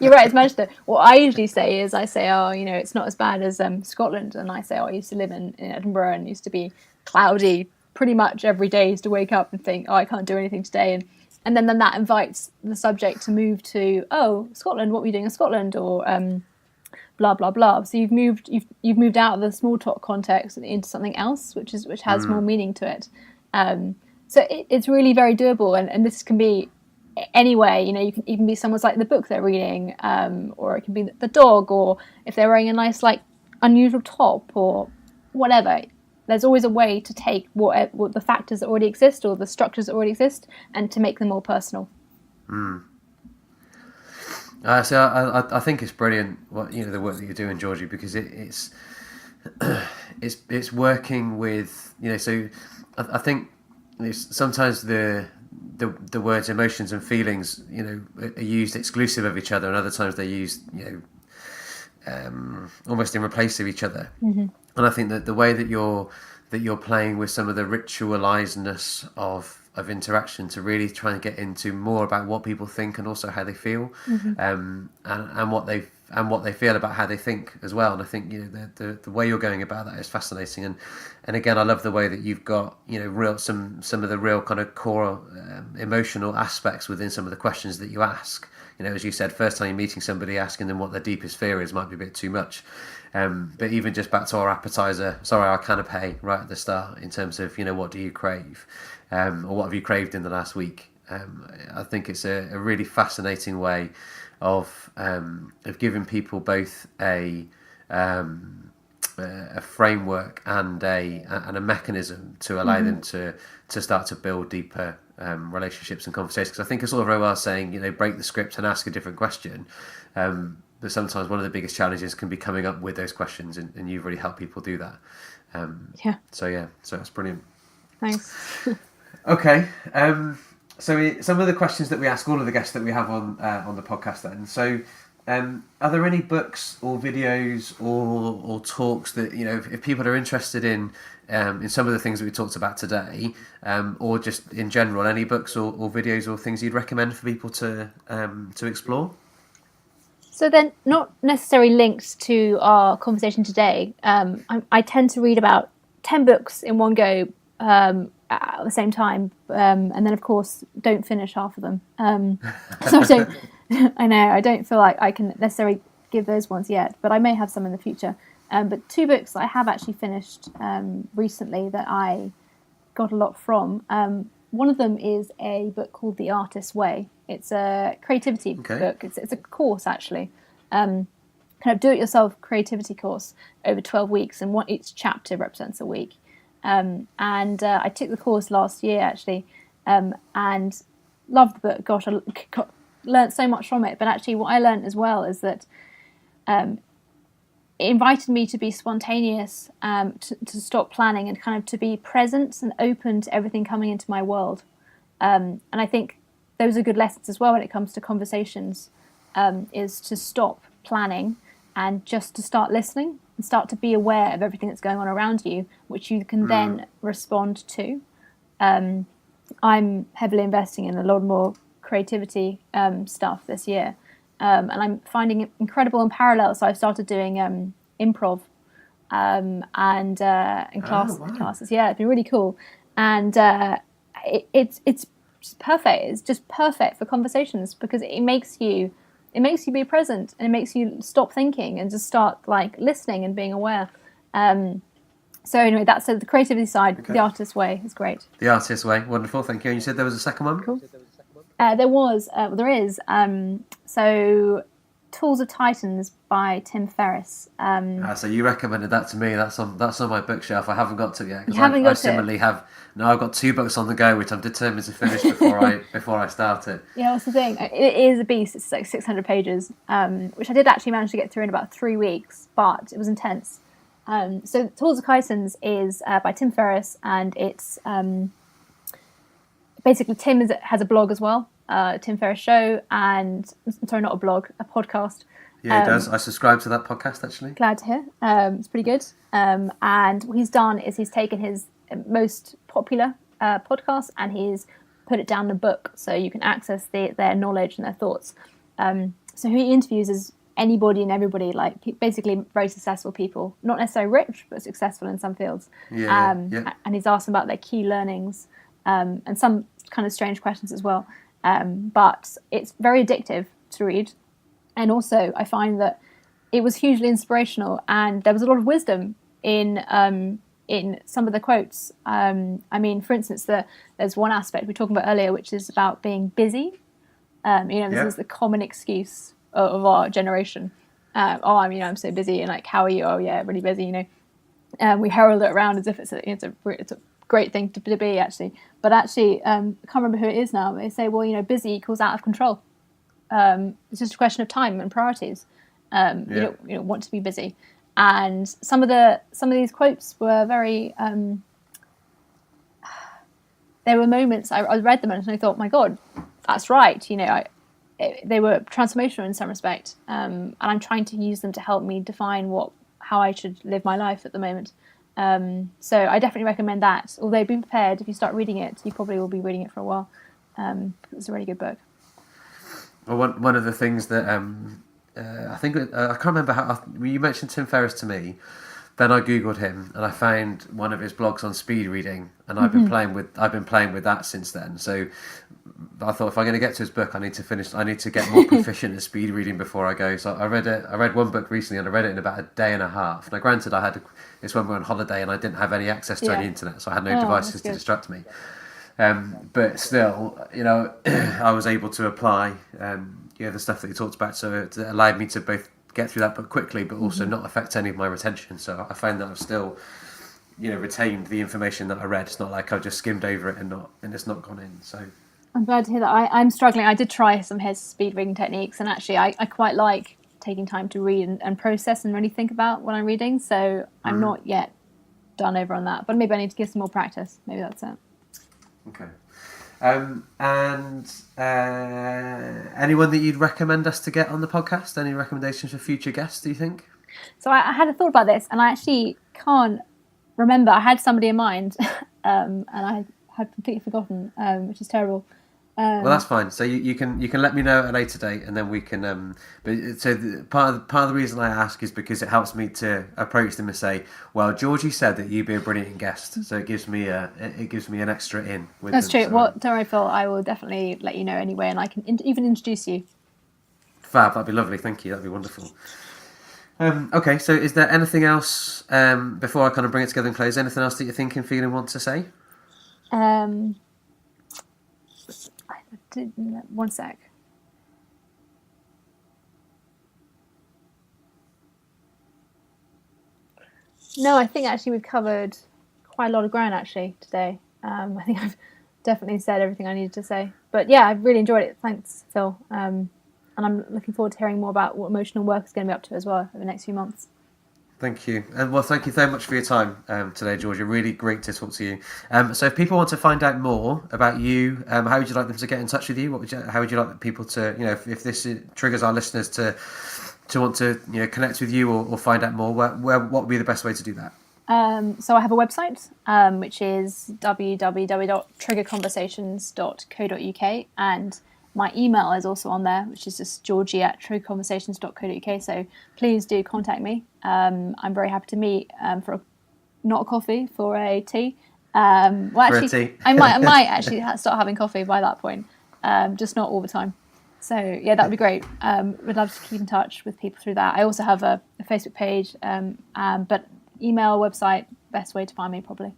You're right, it's Manchester. What I usually say is, oh, it's not as bad as Scotland, and I say, oh, I used to live in Edinburgh, and it used to be cloudy pretty much every day. Used to wake up and think, oh, I can't do anything today, and then that invites the subject to move to, oh, Scotland, what were you doing in Scotland, or blah blah blah. So you've moved out of the small talk context into something else, which has more meaning to it. So it's really very doable, and this can be anyway. You can even be someone's like the book they're reading, or it can be the dog, or if they're wearing a nice unusual top or whatever. There's always a way to take what the factors that already exist, or the structures that already exist, and to make them more personal. So I think it's brilliant what the work that you're doing, Georgie, because it's it's working with, so I think sometimes the words emotions and feelings, are used exclusive of each other, and other times they're used, almost in replace of each other. Mm-hmm. And I think that the way that you're playing with some of the ritualizedness of interaction to really try and get into more about what people think and also how they feel, Mm-hmm. and what they feel about how they think as well. And I think the way you're going about that is fascinating. And again, I love the way that you've got real some of the real kind of core emotional aspects within some of the questions that you ask. As you said, first time you're meeting somebody, asking them what their deepest fear is might be a bit too much. But even just back to our canapé right at the start, in terms of what do you crave, or what have you craved in the last week. I think it's a really fascinating way of giving people both a framework and a mechanism to allow them to start to build deeper relationships and conversations. Because I think it's all very well saying break the script and ask a different question, but sometimes one of the biggest challenges can be coming up with those questions, and you've really helped people do that. So that's brilliant. Thanks. Okay. So some of the questions that we ask all of the guests that we have on the podcast then. So are there any books or videos or talks that, if people are interested in some of the things that we talked about today, or just in general, any books or videos or things you'd recommend for people to explore? So they're not necessarily linked to our conversation today. I tend to read about 10 books in one go at the same time, and then of course don't finish half of them. So I don't feel like I can necessarily give those ones yet, but I may have some in the future. But 2 books I have actually finished recently that I got a lot from. One of them is a book called The Artist's Way. It's a creativity book. It's a course actually, kind of do-it-yourself creativity course over 12 weeks, and each chapter represents a week. And I took the course last year actually, and loved the book. Gosh, I learned so much from it. But actually, what I learned as well is that it invited me to be spontaneous, to stop planning, and kind of to be present and open to everything coming into my world. And I think those are good lessons as well when it comes to conversations, is to stop planning and just to start listening and start to be aware of everything that's going on around you, which you can then respond to. I'm heavily investing in a lot more creativity stuff this year, and I'm finding it incredible in parallel. So I've started doing improv and in classes. Yeah, it's been really cool, and it's just perfect. It's just perfect for conversations because it makes you be present, and it makes you stop thinking and just start like listening and being aware. So anyway, that's the creativity side. Okay. The Artist's Way is great. The Artist's Way, wonderful. Thank you. And you said there was a second one? Cool. There is. So Tools of Titans by Tim Ferriss. So you recommended that to me. That's on my bookshelf. I haven't got to it yet. You haven't got I similarly have. No, I've got 2 books on the go, which I'm determined to finish before I start it. Yeah, that's the thing. It is a beast. It's like 600 pages, which I did actually manage to get through in about 3 weeks, but it was intense. So Tools of Titans is by Tim Ferriss, and it's basically Tim has a blog as well, Tim Ferriss Show, and sorry, not a blog, a podcast. Yeah, he does. I subscribe to that podcast actually. Glad to hear. It's pretty good. And what he's done is he's taken his most popular podcast and he's put it down in a book, so you can access their knowledge and their thoughts. So who he interviews is anybody and everybody, like basically very successful people, not necessarily rich, but successful in some fields. And he's asked them about their key learnings, and some kind of strange questions as well. But it's very addictive to read. And also I find that it was hugely inspirational, and there was a lot of wisdom in some of the quotes. I mean, for instance, there's one aspect we were talking about earlier, which is about being busy. This is the common excuse of our generation. I'm so busy, and like, how are you? Oh yeah, really busy. We herald it around as if it's a great thing to be actually. But actually, I can't remember who it is now. They say, well, busy equals out of control. It's just a question of time and priorities. You don't want to be busy. And some of these quotes were very. There were moments I read them and I thought, my God, that's right. You know, they were transformational in some respect, and I'm trying to use them to help me define how I should live my life at the moment. So I definitely recommend that. Although be prepared, if you start reading it, you probably will be reading it for a while. It's a really good book. Well, one of the things that I think I can't remember how you mentioned Tim Ferriss to me. Then I googled him and I found one of his blogs on speed reading, and I've been playing with that since then. So I thought, if I'm going to get to his book, I need to get more proficient at speed reading before I go. So I read one book recently, and I read it in about a day and a half. Now, granted, it's when we were on holiday and I didn't have any access to any internet, so I had no devices to distract me. But still, you know, I was able to apply the stuff that he talked about, so it allowed me to both get through that book quickly, but also not affect any of my retention. So I found that I've still, you know, retained the information that I read. It's not like I've just skimmed over it and it's not gone in. So I'm glad to hear that. I'm struggling. I did try some of his speed reading techniques, and actually I quite like taking time to read and process and really think about what I'm reading. So I'm not yet done over on that, but maybe I need to give some more practice. Maybe that's it. Okay. Anyone that you'd recommend us to get on the podcast? Any recommendations for future guests, do you think? So I had a thought about this, and I actually can't remember. I had somebody in mind, and I had completely forgotten, which is terrible. Well, that's fine. So you can let me know at a later date, and then we can. Part of the reason I ask is because it helps me to approach them and say, "Well, Georgie said that you'd be a brilliant guest," so it gives me an extra in. With that's them, true. so. Well, don't worry, Phil. I will definitely let you know anyway, and I can even introduce you. Fab. That'd be lovely. Thank you. That'd be wonderful. Okay. So, is there anything else before I kind of bring it together and close? Anything else that you're thinking, feeling, want to say? One sec. No, I think actually we've covered quite a lot of ground actually today. I think I've definitely said everything I needed to say. But yeah, I've really enjoyed it. Thanks, Phil. And I'm looking forward to hearing more about what emotional work is going to be up to as well over the next few months. Thank you. And well, thank you so much for your time today, Georgie. Really great to talk to you. So if people want to find out more about you, how would you like them to get in touch with you? How would you like people to, you know, if this triggers our listeners to want to, you know, connect with you or find out more, what would be the best way to do that? So I have a website, which is www.triggerconversations.co.uk, and my email is also on there, which is just georgie@triggerconversations.co.uk. So please do contact me. I'm very happy to meet for not a coffee, for a tea. Well, actually, for a tea. I might actually start having coffee by that point, just not all the time. So yeah, that would be great. We'd love to keep in touch with people through that. I also have a Facebook page, but email, website, best way to find me probably.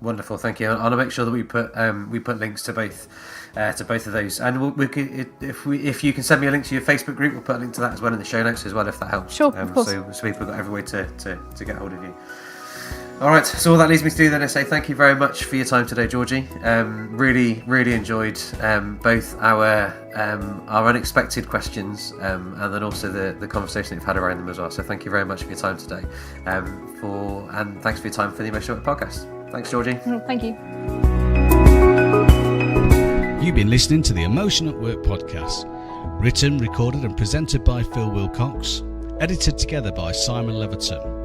Wonderful, thank you. I'll make sure that we put links to both of those, and if you can send me a link to your Facebook group, we'll put a link to that as well in the show notes as well, if that helps. Sure, of course. So people have got every way to get hold of you. All right, so all that leaves me to do then is say thank you very much for your time today, Georgie. Really enjoyed both our unexpected questions and then also the conversation that we've had around them as well. So thank you very much for your time today, and thanks for your time for the Emotional Work Podcast. Thanks, Georgie. Thank you. You've been listening to the Emotion at Work podcast, written, recorded and presented by Phil Willcox, edited together by Simon Leverton.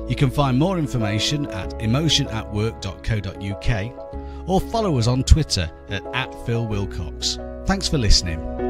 You can find more information at emotionatwork.co.uk or follow us on Twitter at @PhilWillcox. Thanks for listening.